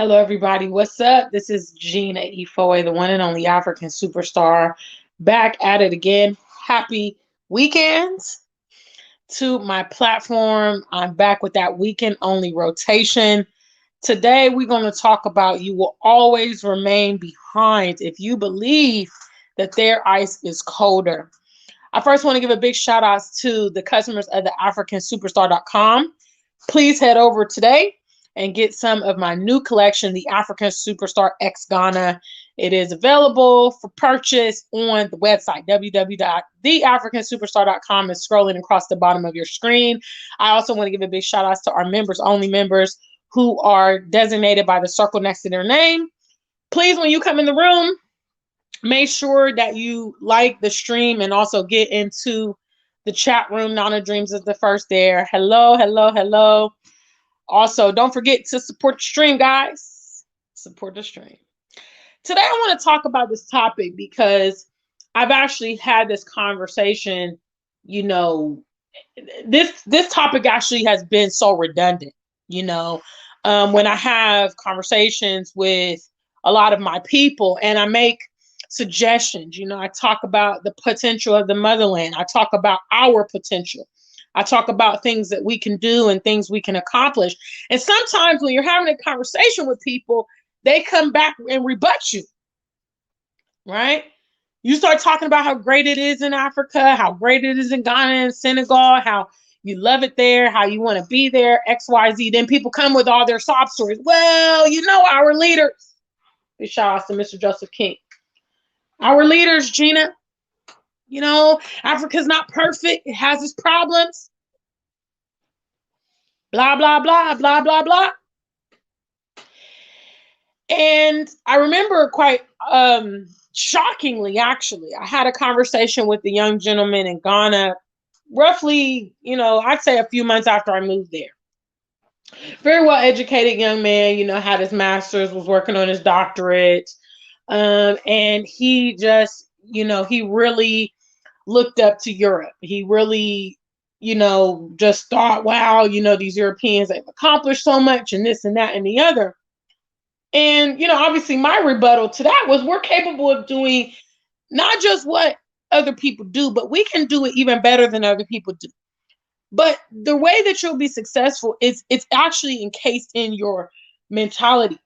Hello, everybody. What's up? This is Gina Efoe, the one and only African superstar, back at it again. Happy weekends to my platform. I'm back with that weekend only rotation. Today, we're going to talk about you will always remain behind if you believe that their ice is colder. I first want to give a big shout out to the customers of the AfricanSuperstar.com. Please head over today and get some of my new collection, the African Superstar X Ghana. It is available for purchase on the website, www.theafricansuperstar.com. Is scrolling across the bottom of your screen. I also want to give a big shout out to our members, only members who are designated by the circle next to their name. Please, when you come in the room, make sure that you like the stream and also get into the chat room. Nana Dreams is the first there. Hello, hello, hello. Also, don't forget to support the stream, guys. Support the stream. Today, I want to talk about this topic because I've actually had this conversation. You know, this topic actually has been so redundant. When I have conversations with a lot of my people and I make suggestions, I talk about the potential of the motherland. I talk about our potential. I talk about things that we can do and things we can accomplish. And sometimes when you're having a conversation with people, they come back and rebut you, right? You start talking about how great it is in Africa, how great it is in Ghana and Senegal, how you love it there, how you want to be there, XYZ. Then people come with all their sob stories. Well, our leaders. Big shout out to Mr. Joseph King. Our leaders, Gina. Africa's not perfect. It has its problems. Blah, blah, blah, blah, blah, blah. And I remember quite shockingly, actually, I had a conversation with a young gentleman in Ghana, roughly, I'd say a few months after I moved there. Very well educated young man, had his master's, was working on his doctorate. And he just, he really looked up to Europe. He really, just thought, wow, these Europeans, they've accomplished so much and this and that and the other. And, obviously my rebuttal to that was we're capable of doing not just what other people do, but we can do it even better than other people do. But the way that you'll be successful is it's actually encased in your mentality.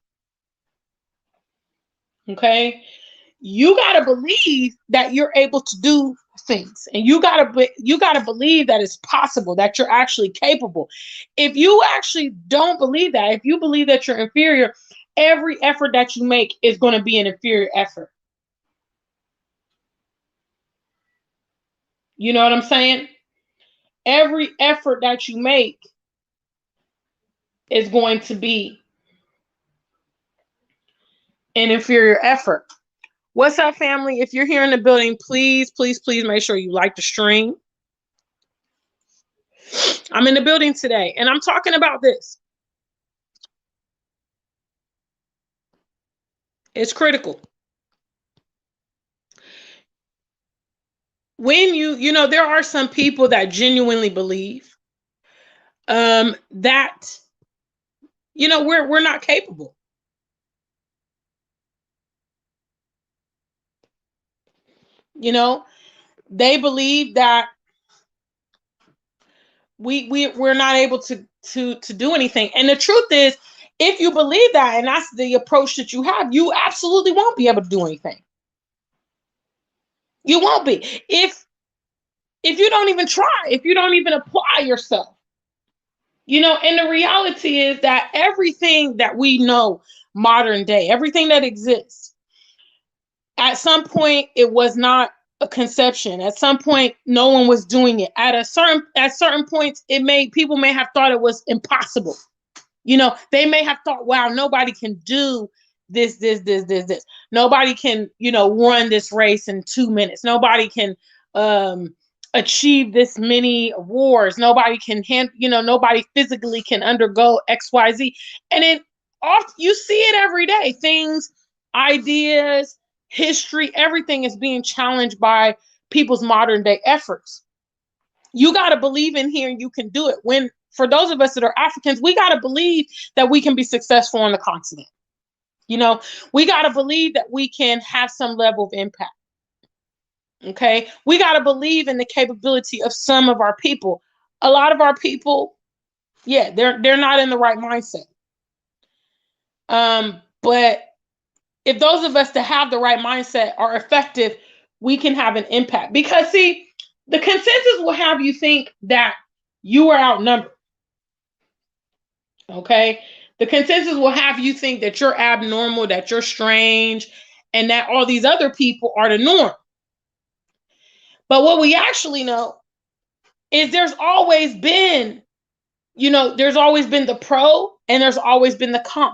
Okay? You got to believe that you're able to do things, and you got to believe that it's possible, that you're actually capable. If you actually don't believe that, if you believe that you're inferior, every effort that you make is going to be an inferior effort. You know what I'm saying? Every effort that you make is going to be an inferior effort. What's up, family? If you're here in the building, please, please, please make sure you like the stream. I'm in the building today, and I'm talking about this. It's critical. When there are some people that genuinely believe that, we're not capable. They believe that we're not able to do anything. And the truth is, if you believe that and that's the approach that you have, you absolutely won't be able to do anything. You won't be. If you don't even try, if you don't even apply yourself. And the reality is that everything that we know modern day, everything that exists, at some point it was not a conception. At some point, no one was doing it. At certain points, people may have thought it was impossible. They may have thought, wow, nobody can do this. Nobody can, run this race in 2 minutes. Nobody can achieve this many awards. Nobody can nobody physically can undergo XYZ. And then you see it every day. Things, ideas, history, everything is being challenged by people's modern day efforts. You got to believe in here and you can do it. For those of us that are Africans, we got to believe that we can be successful on the continent. You know, we got to believe that we can have some level of impact. Okay. We got to believe in the capability of some of our people. A lot of our people, yeah, they're not in the right mindset. But if those of us that have the right mindset are effective, we can have an impact. Because see, the consensus will have you think that you are outnumbered. Okay. The consensus will have you think that you're abnormal, that you're strange, and that all these other people are the norm. But what we actually know is there's always been, there's always been the pro and there's always been the con.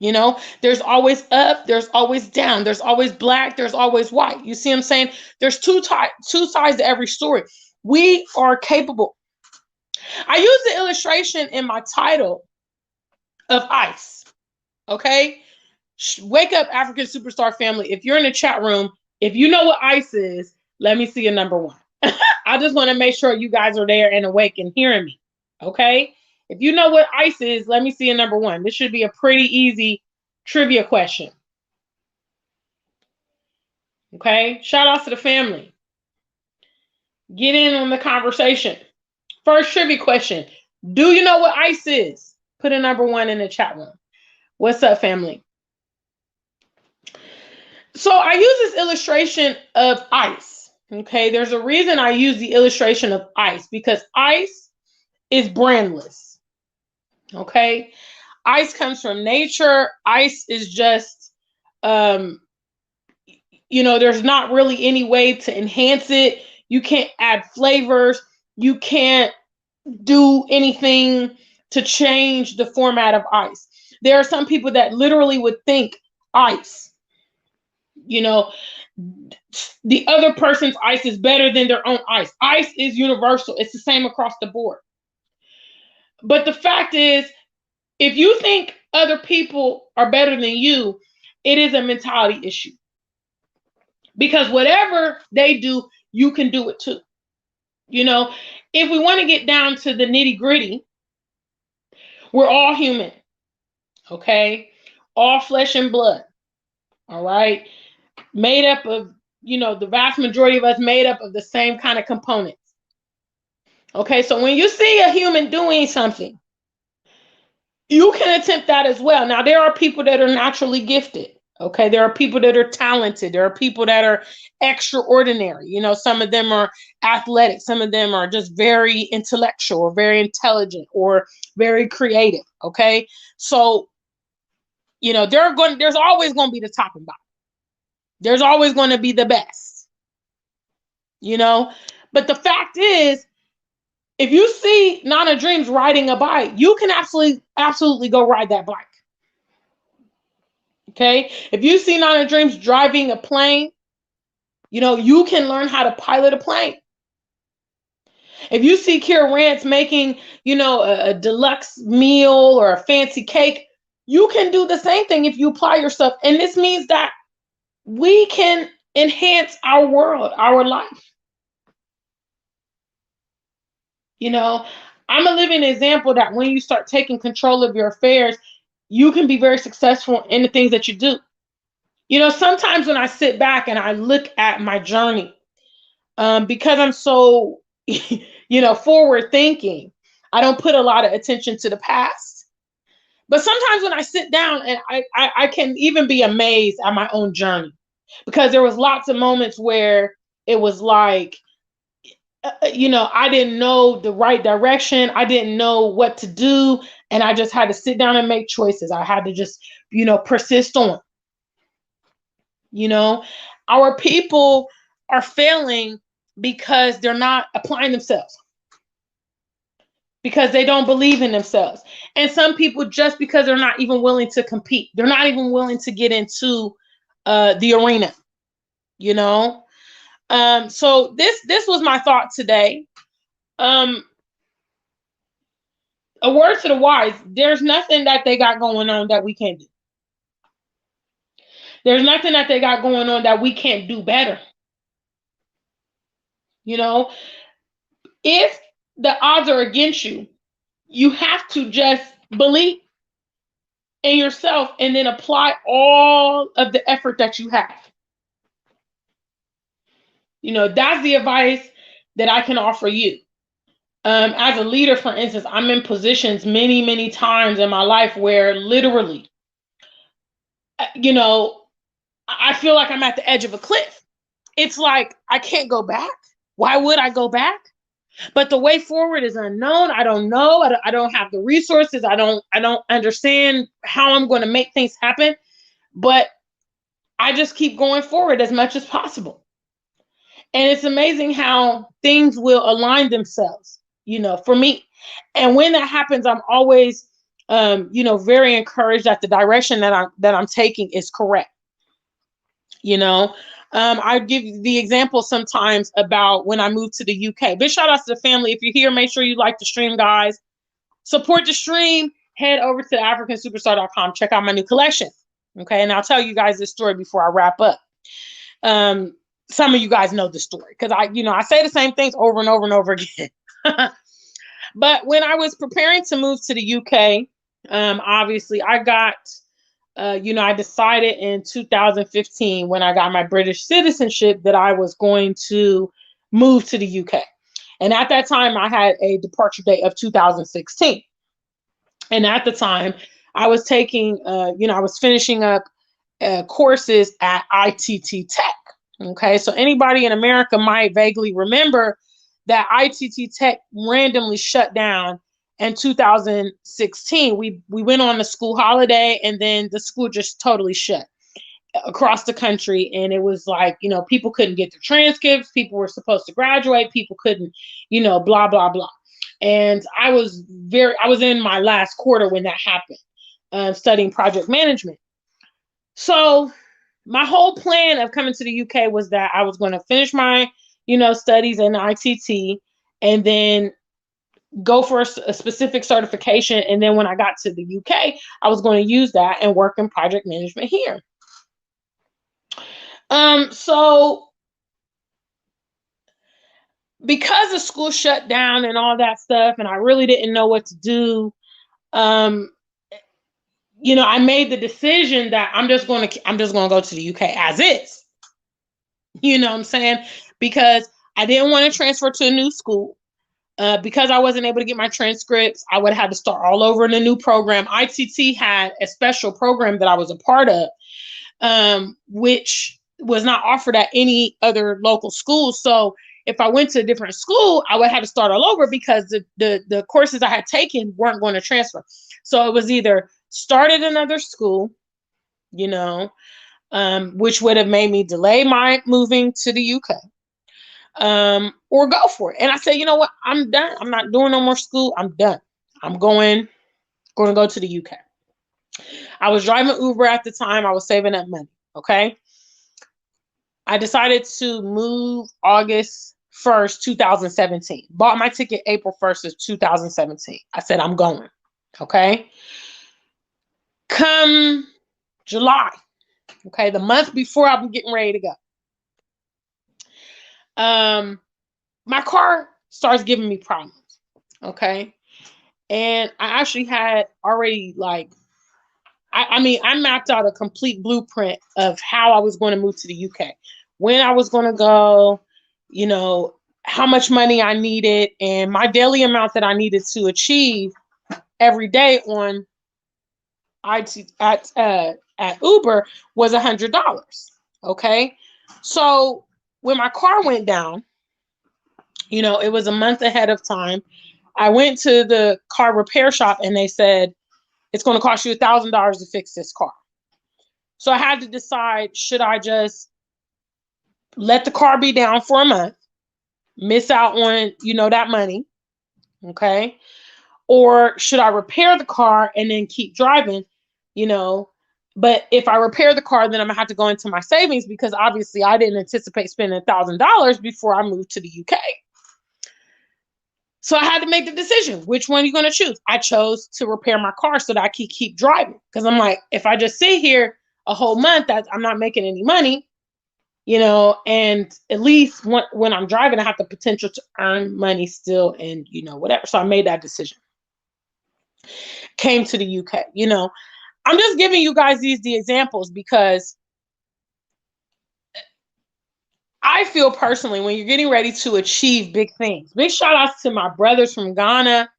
There's always up, there's always down, there's always black, there's always white. You see what I'm saying? There's two sides to every story. We are capable. I use the illustration in my title of ICE. Okay? Wake up, African Superstar family. If you're in the chat room, if you know what ICE is, let me see a number one. I just want to make sure you guys are there and awake and hearing me. Okay? If you know what ICE is, let me see a number one. This should be a pretty easy trivia question. Okay? Shout out to the family. Get in on the conversation. First trivia question. Do you know what ICE is? Put a number one in the chat room. What's up, family? So I use this illustration of ICE. Okay? There's a reason I use the illustration of ICE, because ICE is brandless. Okay? ICE comes from nature. ICE is just, there's not really any way to enhance it. You can't add flavors. You can't do anything to change the format of ICE. There are some people that literally would think ICE, the other person's ICE is better than their own ICE. ICE is universal. It's the same across the board. But the fact is, if you think other people are better than you, it is a mentality issue. Because whatever they do, you can do it too. If we want to get down to the nitty gritty, we're all human. Okay? All flesh and blood. All right? Made up of, the vast majority of us made up of the same kind of components. Okay? So when you see a human doing something, you can attempt that as well. Now, there are people that are naturally gifted. Okay, there are people that are talented. There are people that are extraordinary. Some of them are athletic. Some of them are just very intellectual or very intelligent or very creative. Okay, so there's always going to be the top and bottom. There's always going to be the best. But the fact is, if you see Nana Dreams riding a bike, you can absolutely go ride that bike. Okay. If you see Nana Dreams driving a plane, you can learn how to pilot a plane. If you see Kira Rance making, a deluxe meal or a fancy cake, you can do the same thing if you apply yourself. And this means that we can enhance our world, our life. I'm a living example that when you start taking control of your affairs, you can be very successful in the things that you do. Sometimes when I sit back and I look at my journey, because I'm so, forward thinking, I don't put a lot of attention to the past. But sometimes when I sit down and I can even be amazed at my own journey, because there was lots of moments where it was like, I didn't know the right direction. I didn't know what to do. And I just had to sit down and make choices. I had to just, persist on. Our people are failing because they're not applying themselves, because they don't believe in themselves. And some people, just because they're not even willing to compete, they're not even willing to get into the arena, So this was my thought today. A word to the wise: there's nothing that they got going on that we can't do. There's nothing that they got going on that we can't do better. If the odds are against you, you have to just believe. in yourself and then apply all of the effort that you have. That's the advice that I can offer you. As a leader, for instance, I'm in positions many, many times in my life where literally, I feel like I'm at the edge of a cliff. It's like, I can't go back. Why would I go back? But the way forward is unknown. I don't know. I don't have the resources. I don't understand how I'm going to make things happen. But I just keep going forward as much as possible. And it's amazing how things will align themselves, for me. And when that happens, I'm always, very encouraged that the direction that I'm taking is correct. I give the example sometimes about when I moved to the UK. Big shout out to the family. If you're here, make sure you like the stream, guys. Support the stream. Head over to africansuperstar.com. Check out my new collection. Okay, and I'll tell you guys this story before I wrap up. Some of you guys know the story because I say the same things over and over and over again. But when I was preparing to move to the UK, obviously I got, I decided in 2015 when I got my British citizenship that I was going to move to the UK. And at that time, I had a departure date of 2016. And at the time, I was taking, I was finishing up courses at ITT Tech. Okay, so anybody in America might vaguely remember that ITT Tech randomly shut down in 2016. We went on a school holiday and then the school just totally shut across the country. And it was like, people couldn't get their transcripts. People were supposed to graduate. People couldn't, blah, blah, blah. And I was in my last quarter when that happened, studying project management. So my whole plan of coming to the UK was that I was going to finish my, studies in ITT and then go for a specific certification. And then when I got to the UK, I was going to use that and work in project management here. So because the school shut down and all that stuff, and I really didn't know what to do, I made the decision that I'm just going to go to the UK as is. You know what I'm saying? Because I didn't want to transfer to a new school. Because I wasn't able to get my transcripts, I would have had to start all over in a new program. ITT had a special program that I was a part of, which was not offered at any other local school. So if I went to a different school, I would have to start all over because the courses I had taken weren't going to transfer. So it was either start at another school, which would have made me delay my moving to the UK. Or go for it. And I said, you know what? I'm done. I'm not doing no more school. I'm done. I'm going to go to the UK. I was driving Uber at the time. I was saving up money. Okay. I decided to move August 1st, 2017. Bought my ticket April 1st of 2017. I said, I'm going. Okay. Come July. Okay. The month before I'm getting ready to go. My car starts giving me problems. Okay. And I actually had already I mapped out a complete blueprint of how I was going to move to the UK, when I was going to go, how much money I needed, and my daily amount that I needed to achieve every day on IT at Uber was $100. Okay. So when my car went down, it was a month ahead of time. I went to the car repair shop and they said, it's going to cost you $1,000 to fix this car. So I had to decide, should I just let the car be down for a month, miss out on, that money, okay? Or should I repair the car and then keep driving, But if I repair the car, then I'm going to have to go into my savings because obviously I didn't anticipate spending $1,000 before I moved to the UK. So I had to make the decision. Which one are you going to choose? I chose to repair my car so that I could keep driving. Because I'm like, if I just sit here a whole month, I'm not making any money, and at least when I'm driving, I have the potential to earn money still and, whatever. So I made that decision. Came to the UK, I'm just giving you guys the examples because I feel personally when you're getting ready to achieve big things. Big shout outs to my brothers from Ghana.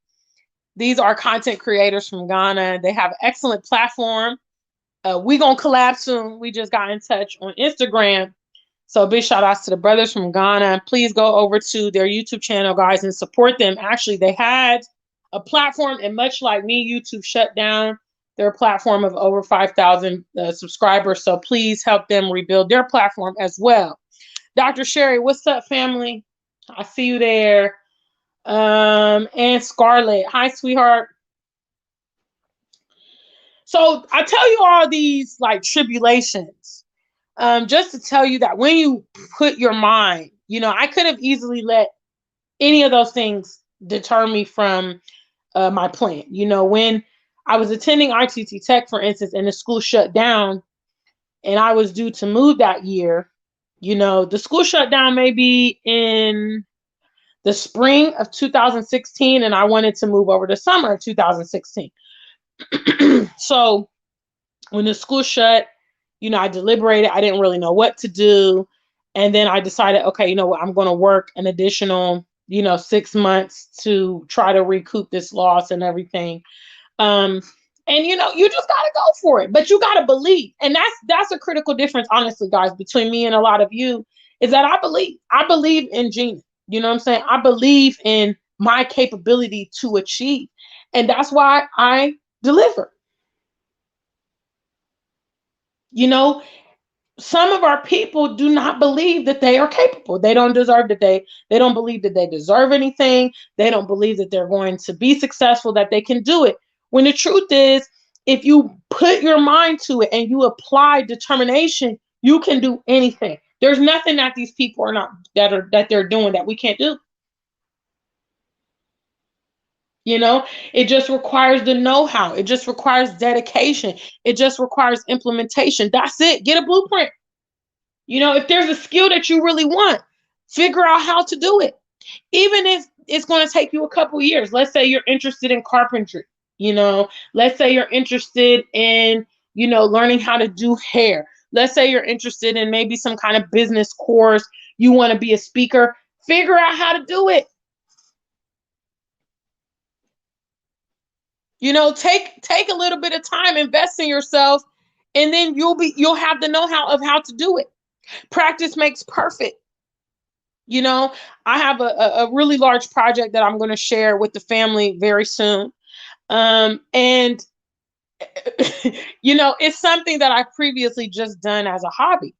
These are content creators from Ghana. They have an excellent platform. We gonna collab soon. We just got in touch on Instagram. So big shout outs to the brothers from Ghana. Please go over to their YouTube channel, guys, and support them. Actually, they had a platform, and much like me, YouTube shut down their platform of over 5,000 subscribers. So please help them rebuild their platform as well. Dr. Sherry, what's up, family? I see you there. And Scarlett, hi, sweetheart. So I tell you all these like tribulations, just to tell you that when you put your mind, I could have easily let any of those things deter me from my plan. When I was attending RTT Tech, for instance, and the school shut down, and I was due to move that year, the school shut down maybe in the spring of 2016, and I wanted to move over the summer of 2016. So when the school shut, I deliberated. I didn't really know what to do. And then I decided, okay, you know what? I'm going to work an additional, 6 months to try to recoup this loss and everything. And you just got to go for it, but you got to believe. And that's a critical difference, honestly, guys, between me and a lot of you, is that I believe in Gina. You know what I'm saying? I believe in my capability to achieve. And that's why I deliver. Some of our people do not believe that they are capable. They don't deserve that they don't believe that they deserve anything. They don't believe that they're going to be successful, that they can do it. When the truth is, if you put your mind to it and you apply determination, you can do anything. There's nothing that these people are not that they're doing that we can't do. It just requires the know-how. It just requires dedication. It just requires implementation. That's it. Get a blueprint. If there's a skill that you really want, figure out how to do it. Even if it's going to take you a couple years. Let's say you're interested in carpentry. Let's say you're interested in, learning how to do hair. Let's say you're interested in maybe some kind of business course. You want to be a speaker. Figure out how to do it. Take a little bit of time, invest in yourself, and then you'll have the know-how of how to do it. Practice makes perfect. I have a really large project that I'm going to share with the family very soon. And it's something that I've previously just done as a hobby,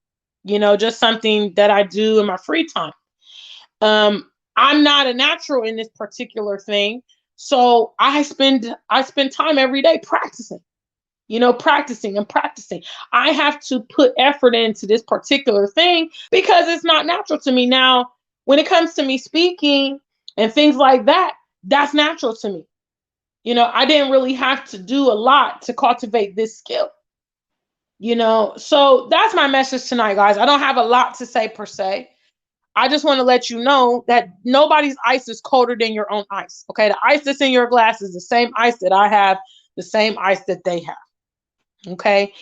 just something that I do in my free time. I'm not a natural in this particular thing. So I spend time every day practicing, practicing and practicing. I have to put effort into this particular thing because it's not natural to me. Now, when it comes to me speaking and things like that, that's natural to me. I didn't really have to do a lot to cultivate this skill. So that's my message tonight, guys. I don't have a lot to say per se. I just want to let you know that nobody's ice is colder than your own ice. Okay. The ice that's in your glass is the same ice that I have, the same ice that they have. Okay.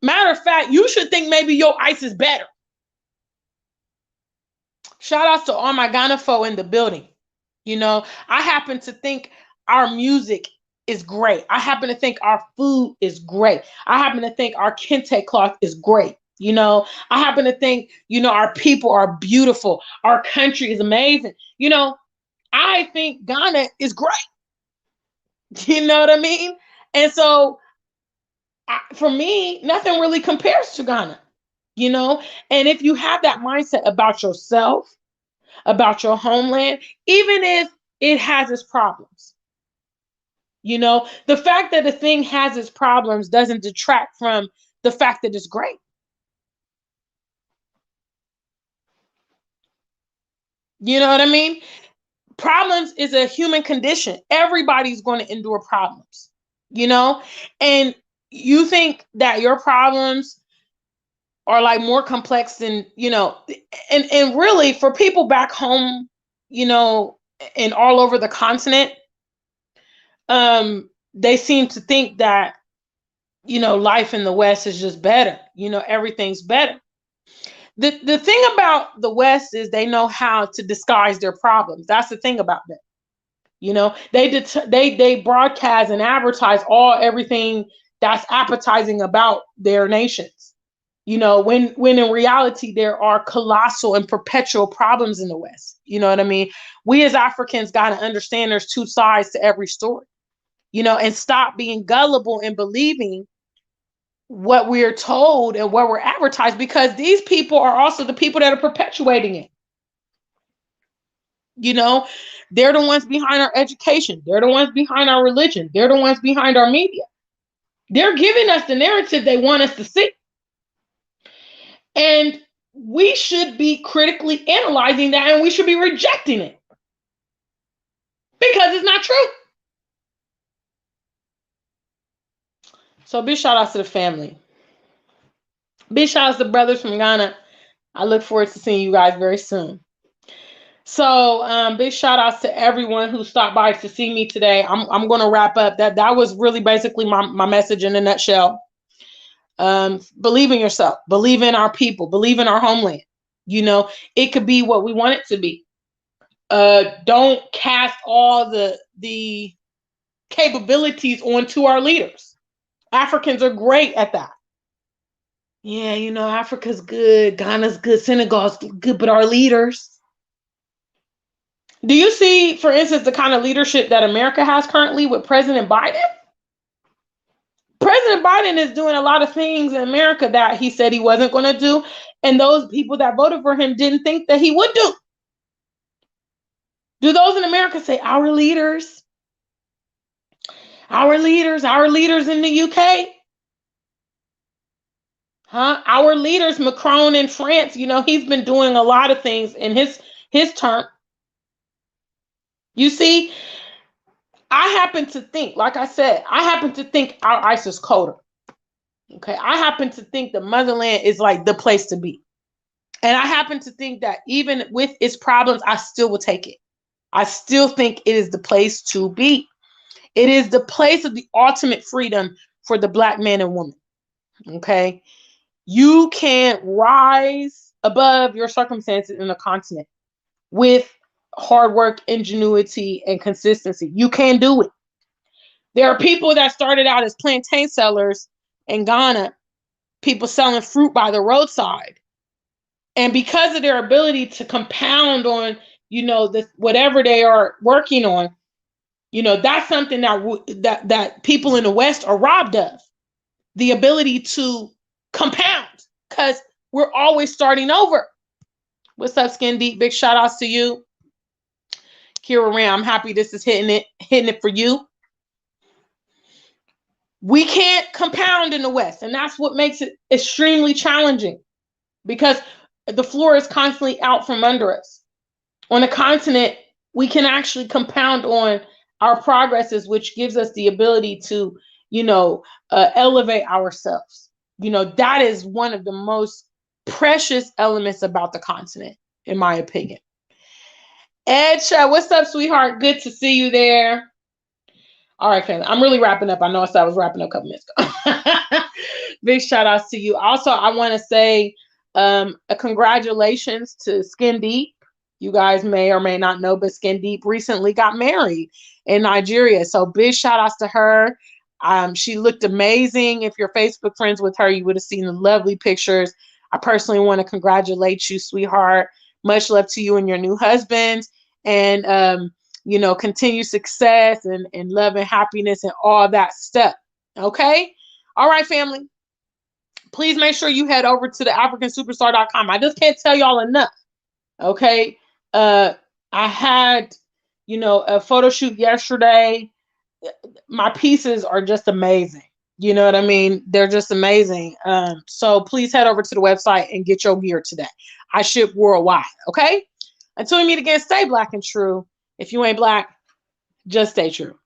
Matter of fact, you should think maybe your ice is better. Shout outs to all my Ghana folk in the building. I happen to think our music is great. I happen to think our food is great. I happen to think our kente cloth is great. I happen to think, our people are beautiful. Our country is amazing. I think Ghana is great. You know what I mean? And so for me, nothing really compares to Ghana, And if you have that mindset about yourself, about your homeland, even if it has its problems, the fact that the thing has its problems doesn't detract from the fact that it's great. You know what I mean? Problems is a human condition. Everybody's going to endure problems, and you think that your problems are like more complex than, and really for people back home, and all over the continent, they seem to think that life in the West is just better. Everything's better. The thing about the West is they know how to disguise their problems. That's the thing about them. They broadcast and advertise everything that's appetizing about their nations. When in reality there are colossal and perpetual problems in the West. You know what I mean? We as Africans got to understand there's two sides to every story. And stop being gullible and believing what we're told and what we're advertised, because these people are also the people that are perpetuating it. They're the ones behind our education. They're the ones behind our religion. They're the ones behind our media. They're giving us the narrative they want us to see. And we should be critically analyzing that, and we should be rejecting it because it's not true. So big shout outs to the family. Big shout outs to brothers from Ghana. I look forward to seeing you guys very soon. So big shout outs to everyone who stopped by to see me today. I'm going to wrap up. That was really basically my message in a nutshell. Believe in yourself. Believe in our people. Believe in our homeland. It could be what we want it to be. Don't cast all the capabilities onto our leaders. Africans are great at that. Yeah, Africa's good, Ghana's good, Senegal's good, but our leaders. Do you see, for instance, the kind of leadership that America has currently with President Biden? President Biden is doing a lot of things in America that he said he wasn't going to do, and those people that voted for him didn't think that he would do. Do those in America say, our leaders? Our leaders in the UK? Huh? Our leaders, Macron in France, he's been doing a lot of things in his term. You see, I happen to think, like I said, our ice is colder. Okay. I happen to think the motherland is like the place to be. And I happen to think that even with its problems, I still will take it. I still think it is the place to be. It is the place of the ultimate freedom for the Black man and woman. Okay. You can rise above your circumstances in the continent with hard work, ingenuity, and consistency. You can do it. There are people that started out as plantain sellers in Ghana, people selling fruit by the roadside. And because of their ability to compound on, whatever they are working on, that's something that people in the West are robbed of. The ability to compound, because we're always starting over. What's up, Skin Deep? Big shout outs to you. Kira Ram, I'm happy this is hitting it for you. We can't compound in the West, and that's what makes it extremely challenging, because the floor is constantly out from under us. On the continent, we can actually compound on our progresses, which gives us the ability to, elevate ourselves. That is one of the most precious elements about the continent, in my opinion. Edcha, what's up, sweetheart? Good to see you there. All right, family. I'm really wrapping up. I know I said I was wrapping up a couple minutes ago. Big shout outs to you. Also, I want to say a congratulations to Skin Deep. You guys may or may not know, but Skin Deep recently got married in Nigeria. So big shout outs to her. She looked amazing. If you're Facebook friends with her, you would have seen the lovely pictures. I personally want to congratulate you, sweetheart. Much love to you and your new husband. And, continue success and love and happiness and all that stuff. Okay? All right, family. Please make sure you head over to the AfricanSuperstar.com. I just can't tell y'all enough. Okay? I had, a photo shoot yesterday. My pieces are just amazing. You know what I mean? They're just amazing. So please head over to the website and get your gear today. I ship worldwide. Okay? Until we meet again, stay Black and true. If you ain't Black, just stay true.